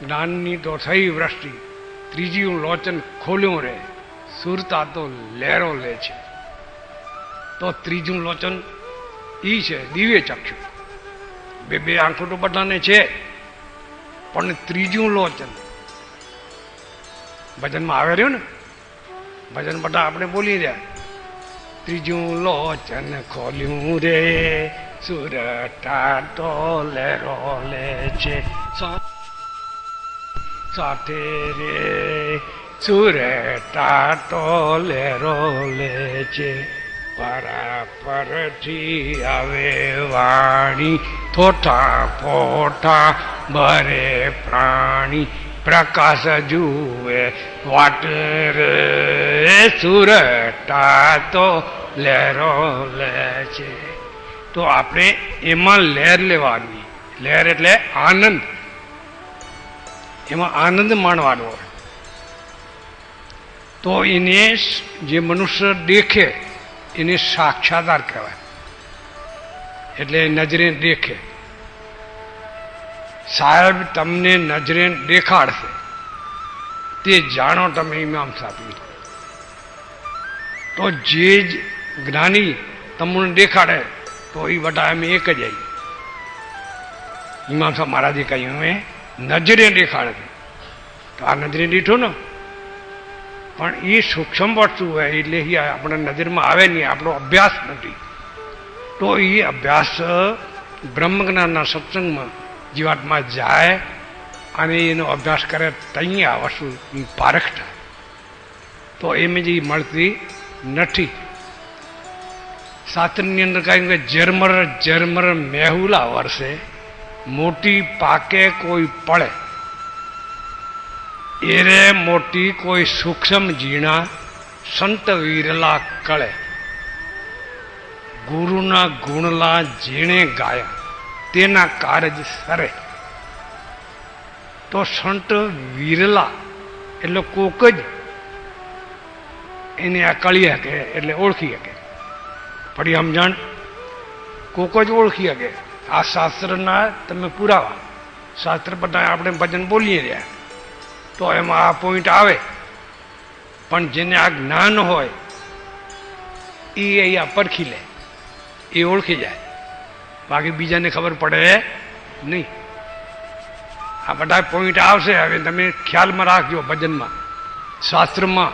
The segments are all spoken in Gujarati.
જ્ઞાનની તો થઈ વૃષ્ટિ, ત્રીજું લોચન ખોલ્યું રે, સુરતા તો લહેરો લે છે. તો ત્રીજું લોચન ઈ છે દિવ્ય ચક્ષુ. બે આંખો તો બધાને છે, પણ ત્રીજું લોચન ભજનમાં આવે રહ્યો ને. ભજન બધા આપણે બોલી રહ્યા, ત્રીજું લોચન ખોલ્યું રે, સુરતા તો લહેરો લે છે. સાથે રે સુરતા તો લહેરો લે છે. પરાપરથી આવે વાણી, થોઠા ફોઠા ભરે પ્રાણી, પ્રકાશ જુએ વાટ રે, સુરતા તો લહેરો લે છે. તો આપણે એમાં લહેર લેવાની. લહેર એટલે આનંદ, એમાં આનંદ માણવાનો હોય. તો એને જે મનુષ્ય દેખે એને સાક્ષાત્કાર કહેવાય. એટલે નજરે દેખે. સાહેબ તમને નજરે દેખાડશે તે જાણો તમે મીમાંસા પી. તો જે જ જ્ઞાની તમને દેખાડે તો એ બધા અમે એક જ આવી. મીમાંસા મહારાજે કહ્યું અમે નજરે દેખાડે. તો આ નજરે દીઠો ને, પણ એ સૂક્ષ્મ વસ્તુ હોય એટલે એ આપણા નજરમાં આવે નહીં, આપણો અભ્યાસ નથી. તો એ અભ્યાસ બ્રહ્મજ્ઞાનના સત્સંગમાં જીવાત્મા જાય અને એનો અભ્યાસ કરે ત્યાં આ વસ્તુની પારખ થાય. તો એમ જ મળતી નથી. શાસ્ત્રની અંદર કહ્યું કે ઝરમર ઝરમર મેહુલા વર્ષે, મોટી પાકે કોઈ પડે, એરે મોટી કોઈ સૂક્ષ્મ ઝીણા, સંત વીરલા કળે. ગુરુના ગુણલા ઝીણે ગાયા, તેના કારજ સરે. તો સંત વીરલા એટલે કોક જ એને આ કળી શકે, એટલે ઓળખી શકે. પડી સમજણ કોક જ ઓળખી શકે. આ શાસ્ત્રના તમે પુરાવા, શાસ્ત્ર બધા આપણે ભજન બોલીએ રહ્યા તો એમાં આ પોઈન્ટ આવે. પણ જેને આ જ્ઞાન હોય એ અહીંયા પરખી લે, એ ઓળખી જાય. બાકી બીજાને ખબર પડે નહીં. આ બધા પોઈન્ટ આવશે. હવે તમે ખ્યાલમાં રાખજો ભજનમાં, શાસ્ત્રમાં.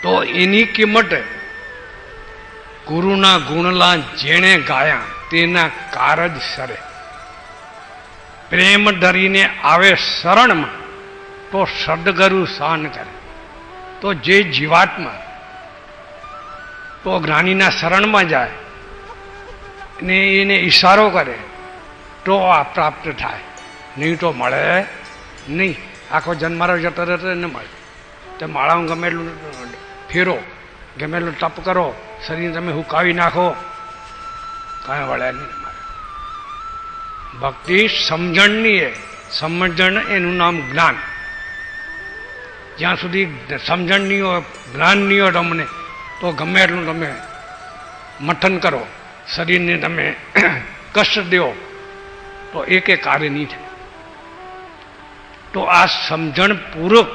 તો એની કિંમત ગુરુના ગુણલા જેણે ગાયા, તેના કારજ સરે. પ્રેમ ધરીને આવે શરણમાં, તો સદગુરુ શાન કરે. તો જે જીવાત્મા તો જ્ઞાનીના શરણમાં જાય ને એને ઈશારો કરે તો આ પ્રાપ્ત થાય, નહીં તો મળે નહીં. આખો જન્મારો જતો રહેતો ન મળે. તો માળાઓ ગમે એટલું ફેરો, ગમે એટલું તપ કરો, શરીર તમે હુકાવી નાખો, કાંઈ વળે નહીં તમારે. ભક્તિ સમજણની એ સમજણ, એનું નામ જ્ઞાન. જ્યાં સુધી સમજણ નહીં હોય, જ્ઞાન નહીં હોય તમને, તો ગમે એટલું તમે મથન કરો, શરીરને તમે કષ્ટ દો, તો એકે કાર્ય નહીં થાય. તો આ સમજણપૂર્વક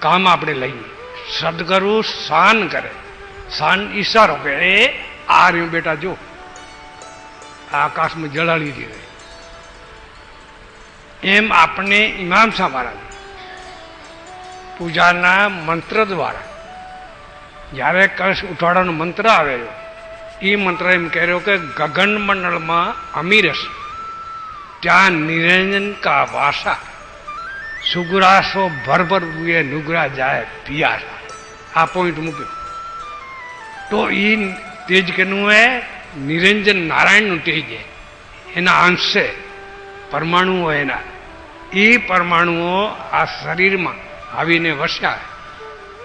કામ આપણે લઈએ. સદગુરુ શાન કરે. શાન ઈશારો કે એ આ રહ્યું બેટા, જો આ આકાશમાં જળાડી દે. એમ આપણે મીમાંસા મહારાજ પૂજાના મંત્ર દ્વારા જ્યારે કળશ ઉઠાડવાનો મંત્ર આવેલો, એ મંત્ર એમ કહેલો કે ગગન મંડળમાં અમીરસ, ત્યાં નિરંજન કા વાસા, સુગરાસો ભરભર બુએ નુગરા જાય પિયાસા. આ પોઈન્ટ મૂક્યો. તો એ તેજ કેનું હે નિરંજન નારાયણનું તેજ છે. એના અંશે પરમાણુઓ, એના એ પરમાણુઓ આ શરીરમાં આવીને વસ્યા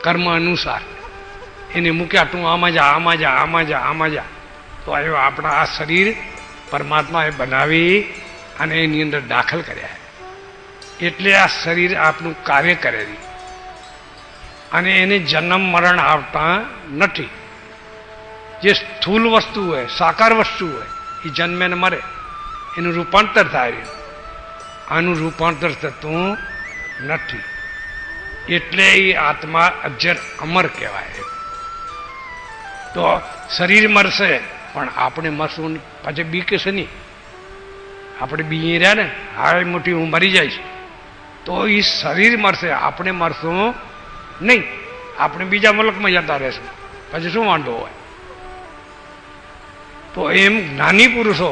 કર્મ અનુસાર. એને મૂક્યા, તું આમાં જા, આમાં જા, આમાં જા, આમાં જા. તો આવ્યો આપણા આ શરીર પરમાત્માએ બનાવી અને એની અંદર દાખલ કર્યા. એટલે આ શરીર આપણું કાર્ય કરેલી અને એને જન્મ મરણ આવતા નથી. જે સ્થૂલ વસ્તુ હોય, સાકાર વસ્તુ હોય, એ જન્મે ને મરે, એનું રૂપાંતર થાય. આનું રૂપાંતર થતું નથી. એટલે એ આત્મા અજર અમર કહેવાય. તો શરીર મરશે પણ આપણે મરશું નહીં. પછી બીક છે નહીં. આપણે બી રહ્યા ને હાય મોટી હું મરી જઈશ, તો એ શરીર મરશે, આપણે મરશું નહીં. આપણે બીજા મુલકમાં જતા રહેશું, પછી શું વાંધો હોય? તો એમ જ્ઞાની પુરુષો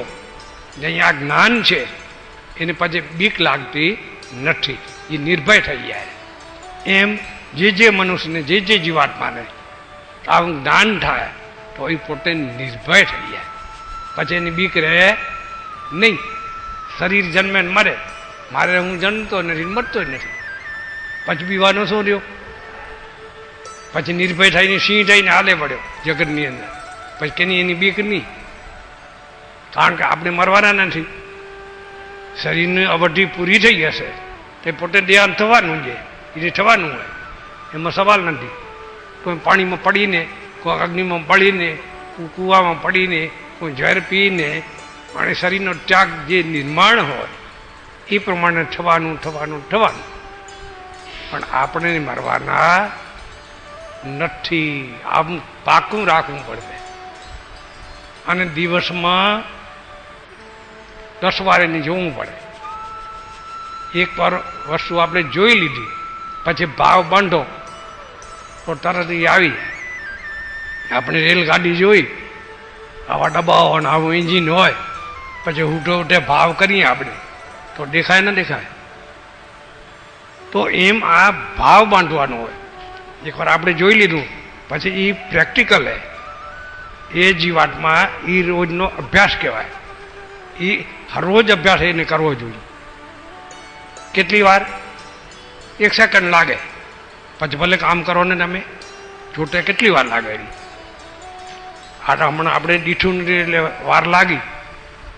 અહીંયા જ્ઞાન છે એને પછી બીક લાગતી નથી, એ નિર્ભય થઈ જાય. એમ જે મનુષ્યને જે જીવાત્માને આવું જ્ઞાન થાય તો એ પોતે નિર્ભય થઈ જાય. પછી એની બીક રહે નહીં. શરીર જન્મે ને મરે, મારે હું જન્મતો નથી મરતો જ નથી, પછી બીવાનો શું રહ્યો? પછી નિર્ભય થઈને સિંહ થઈને હાલે પડ્યો જગતની અંદર. પછી કેની એની બીક નહીં, કારણ કે આપણે મરવાના નથી. શરીરની અવધિ પૂરી થઈ જશે તે પોતે દેહાંત થવાનું છે, એ થવાનું હોય, એમાં સવાલ નથી. કોઈ પાણીમાં પડીને, કોઈ અગ્નિમાં પડીને, કોઈ કૂવામાં પડીને, કોઈ ઝેર પીને અને શરીરનો ત્યાગ જે નિર્માણ હોય એ પ્રમાણે થવાનું. પણ આપણે મરવાના નથી. આમ પાકું રાખવું પડશે. અને દિવસમાં 10 વાર એને જોવું પડે. એક વાર વસ્તુ આપણે જોઈ લીધી પછી ભાવ બાંધો તો તરત એ આવી જાય. આપણે રેલગાડી જોઈ, આવા ડબ્બા હોય ને આવું એન્જિન હોય, પછી ઉઠે ભાવ કરીએ આપણે તો દેખાય ન દેખાય? તો એમ આ ભાવ બાંધવાનો હોય. એકવાર આપણે જોઈ લીધું પછી એ પ્રેક્ટિકલ હે. એ જીવાતમાં એ રોજનો અભ્યાસ કહેવાય. એ હરરોજ અભ્યાસ એને કરવો જોઈએ. કેટલી વાર? 1 સેકન્ડ લાગે, પછી ભલે કામ કરો ને તમે છૂટે કેટલી વાર લાગે એની? આ હમણાં આપણે દીઠું એટલે વાર લાગી,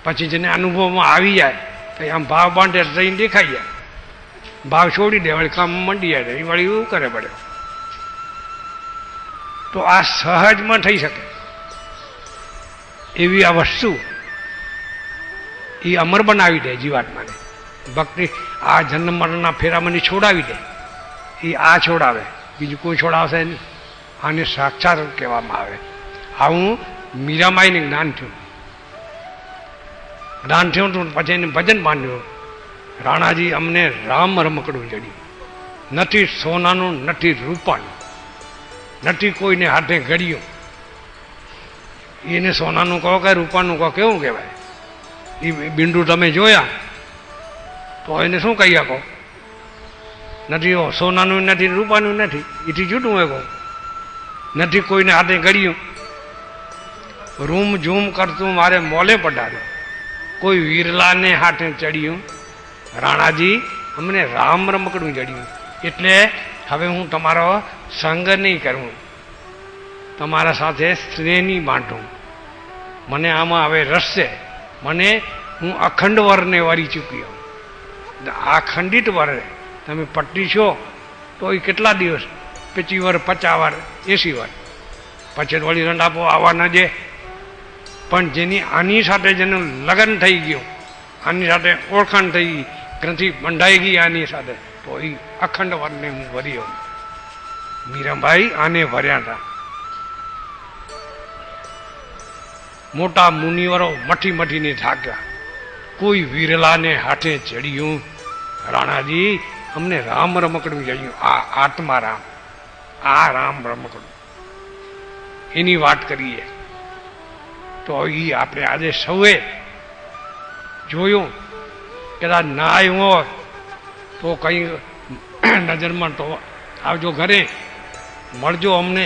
પછી જેને અનુભવમાં આવી જાય તો આમ ભાવ બાંધે જઈને દેખાઈ જાય. ભાવ છોડી દે, વળી કામ મંડી જાય, એ વળી એવું કરે પડે. તો આ સહજમાં થઈ શકે એવી આ વસ્તુ એ અમર બનાવી દે જીવાત્માને. ભક્તિ આ જન્મ મરણના ફેરામાંથી છોડાવી દે. એ આ છોડાવે, બીજું કોઈ છોડાવશે નહીં. આને સાક્ષાત કહેવામાં આવે. આવું મીરામાઈને જ્ઞાન થયું. પછી એને ભજન માંડ્યું, રાણાજી અમને રામ રમકડું જડ્યું. નથી સોનાનું, નથી રૂપાનું, નથી કોઈને હાથે ઘડ્યું. એને સોનાનું કહો કે રૂપાનું કહો, કેવું કહેવાય? એ બિંદુ તમે જોયા તો એને શું કહી શકો? નથી સોનાનું નથી, રૂપાનું નથી, એથી જૂઠું હોય કહું. નથી કોઈને હાથે ઘડ્યું. રૂમ ઝૂમ કરતું મારે મોલે પડાડ્યું, કોઈ વીરલાને હાથે ચડ્યું. રાણાજી અમને રામ રમકડું જડ્યું. એટલે હવે હું તમારો સંગ નહીં કરું, તમારા સાથે સ્નેહ નહીં બાંધું. મને આમાં હવે રસ છે. મને હું અખંડ વરને વરી ચૂક્યો. આ ખંડિત વર તમે પટ્ટી છો તો એ કેટલા દિવસ? 25 વાર, 50 વાર, 80 વાર, પછી વળી રંડાપો આવવાના જે. પણ જેની આની સાથે જેનું લગ્ન થઈ ગયું, આની સાથે ઓળખાણ થઈ ગઈ, ગ્રંથિ બંધાઈ ગઈ આની સાથે, તો એ અખંડ વરને હું વર્યો. મીરાબાઈ આને વર્યા હતા. મોટા મુનિવરો મઠીને થાક્યા, કોઈ વીરલાને હાથે ચડ્યું. રાણાજી અમને રામ રમકડું જડ્યું. આ આત્મા રામ, આ રામ રમકડું એની વાત કરીએ તો એ આપણે આજે સૌએ જોયું. કદાચ ના આવ્યું હોય તો કંઈ નજરમાં તો આવજો, ઘરે મળજો અમને,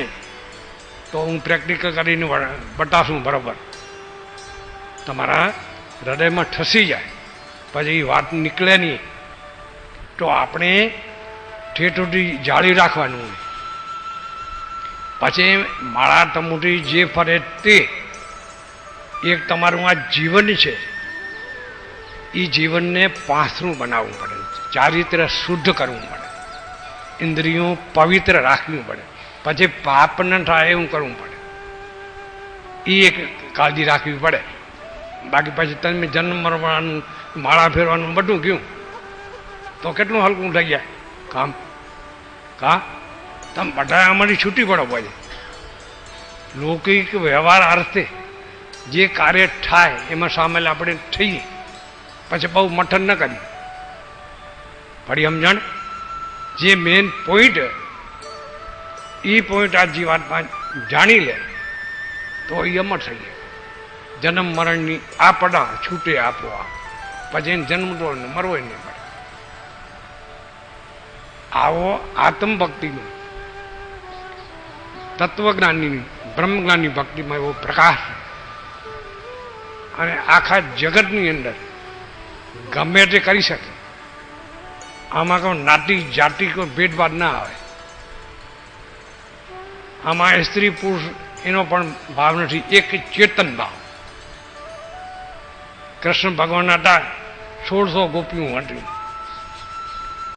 તો હું પ્રેક્ટિકલ કરીને બતાવશું બરાબર. તમારા હૃદયમાં ઠસી જાય, પછી એ વાત નીકળે નહીં. તો આપણે ઠેઠ સુધી જાળી રાખવાનું હોય. પછી માળા તમુટી જે ફરે તે એક તમારું આ જીવન છે, એ જીવનને પાથરું બનાવવું પડે, ચારિત્ર શુદ્ધ કરવું પડે, ઇન્દ્રિયો પવિત્ર રાખવી પડે, પછી પાપ ન થાય એવું કરવું પડે. એ એક કાળજી રાખવી પડે. બાકી પછી તમે જન્મ મરવાનું, માળા ફેરવાનું બધું ગયું, તો કેટલું હલકું થઈ જાય કામ. કા તમે બધા અમારી છૂટી પડો પછી લૌકિક વ્યવહાર અર્થે જે કાર્ય થાય એમાં સામેલ આપણે થઈએ, પછી બહુ મઠન ન કરીએ. ફરી સમજણ જે મેન પોઈન્ટ એ પોઈન્ટ આ જીવાત્મા જાણી લે તો એ અમર થઈ જાય. જન્મ મરણની આ પડા છૂટે આપો આ, પછી એને જન્મ તો મરવો નહીં પડે. આવો આત્મભક્તિનો તત્વજ્ઞાનની બ્રહ્મજ્ઞાનની ભક્તિમાં એવો પ્રકાશ, અને આખા જગતની અંદર ગમે તે કરી શકે. આમાં કોઈ નાતી જાતિ કોઈ ભેદભાવ ના આવે. આમાં સ્ત્રી પુરુષ એનો પણ ભાવ નથી, એક ચેતન ભાવ. કૃષ્ણ ભગવાન હતા 1600 ગોપીઓ હતી,